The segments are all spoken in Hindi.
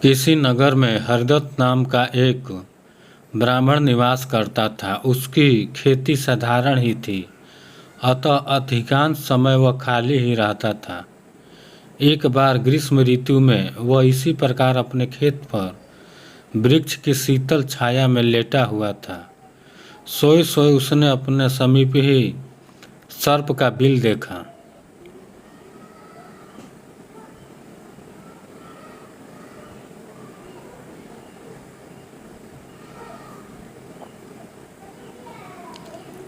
किसी नगर में हरदत्त नाम का एक ब्राह्मण निवास करता था। उसकी खेती साधारण ही थी, अतः अधिकांश समय वह खाली ही रहता था। एक बार ग्रीष्म ऋतु में वह इसी प्रकार अपने खेत पर वृक्ष की शीतल छाया में लेटा हुआ था। सोए सोए उसने अपने समीप ही सर्प का बिल देखा।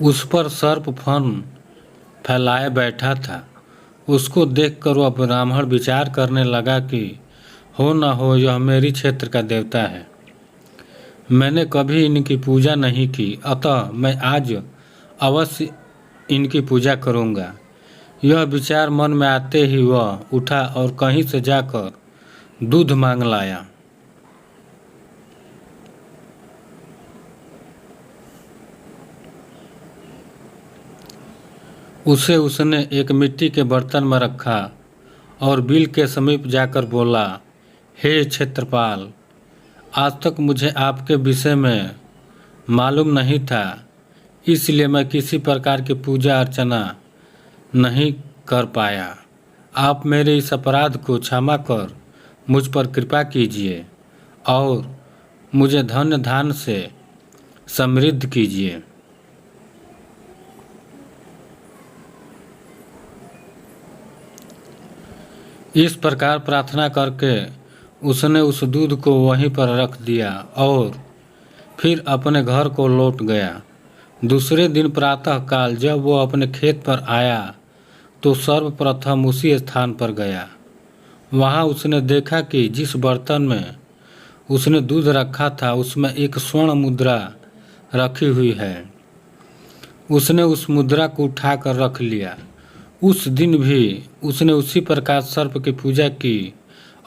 उस पर सर्प फन फैलाए बैठा था। उसको देखकर वह ब्राह्मण विचार करने लगा कि हो न हो यह मेरी क्षेत्र का देवता है। मैंने कभी इनकी पूजा नहीं की, अतः मैं आज अवश्य इनकी पूजा करूंगा। यह विचार मन में आते ही वह उठा और कहीं से जाकर दूध मांग लाया। उसे उसने एक मिट्टी के बर्तन में रखा और बिल के समीप जाकर बोला, हे क्षेत्रपाल, आज तक मुझे आपके विषय में मालूम नहीं था, इसलिए मैं किसी प्रकार की पूजा अर्चना नहीं कर पाया। आप मेरे इस अपराध को क्षमा कर मुझ पर कृपा कीजिए और मुझे धन धान से समृद्ध कीजिए। इस प्रकार प्रार्थना करके उसने उस दूध को वहीं पर रख दिया और फिर अपने घर को लौट गया। दूसरे दिन प्रातःकाल जब वो अपने खेत पर आया तो सर्वप्रथम उसी स्थान पर गया। वहाँ उसने देखा कि जिस बर्तन में उसने दूध रखा था उसमें एक स्वर्ण मुद्रा रखी हुई है। उसने उस मुद्रा को उठाकर रख लिया। उस दिन भी उसने उसी प्रकार सर्प की पूजा की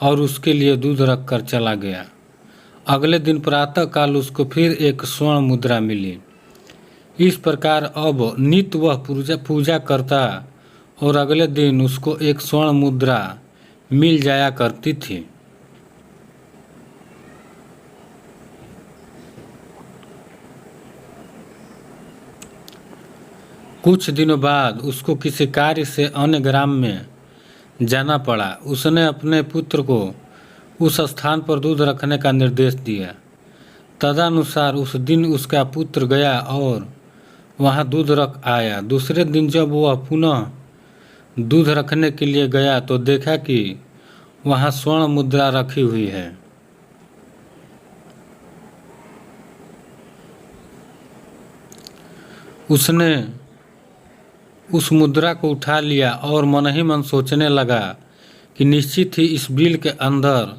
और उसके लिए दूध रखकर चला गया। अगले दिन प्रातःकाल उसको फिर एक स्वर्ण मुद्रा मिली। इस प्रकार अब नित्य वह पूजा करता और अगले दिन उसको एक स्वर्ण मुद्रा मिल जाया करती थी। कुछ दिनों बाद उसको किसी कार्य से अन्य ग्राम में जाना पड़ा। उसने अपने पुत्र को उस स्थान पर दूध रखने का निर्देश दिया। तदनुसार उस दिन उसका पुत्र गया और वहाँ दूध रख आया। दूसरे दिन जब वह पुनः दूध रखने के लिए गया तो देखा कि वहाँ स्वर्ण मुद्रा रखी हुई है। उसने उस मुद्रा को उठा लिया और मन ही मन सोचने लगा कि निश्चित ही इस बिल के अंदर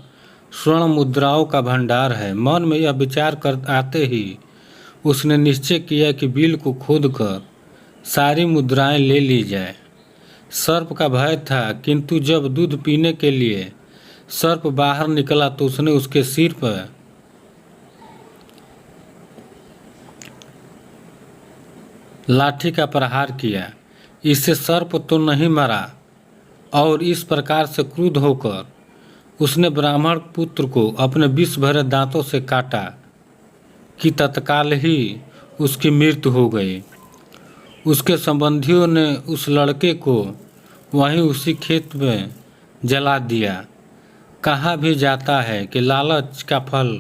स्वर्ण मुद्राओं का भंडार है। मन में यह विचार कर आते ही उसने निश्चय किया कि बिल को खोदकर सारी मुद्राएं ले ली जाए। सर्प का भय था, किंतु जब दूध पीने के लिए सर्प बाहर निकला तो उसने उसके सिर पर लाठी का प्रहार किया। इससे सर्प तो नहीं मरा और इस प्रकार से क्रुद्ध होकर उसने ब्राह्मण पुत्र को अपने विष भरे दांतों से काटा कि तत्काल ही उसकी मृत्यु हो गई। उसके संबंधियों ने उस लड़के को वहीं उसी खेत में जला दिया। कहा भी जाता है कि लालच का फल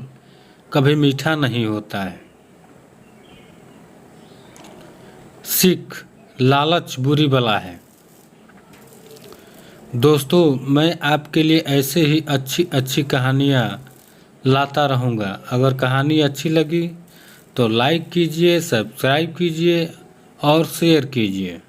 कभी मीठा नहीं होता है। सीख, लालच बुरी बला है। दोस्तों, मैं आपके लिए ऐसे ही अच्छी अच्छी कहानियाँ लाता रहूँगा। अगर कहानी अच्छी लगी तो लाइक कीजिए, सब्सक्राइब कीजिए और शेयर कीजिए।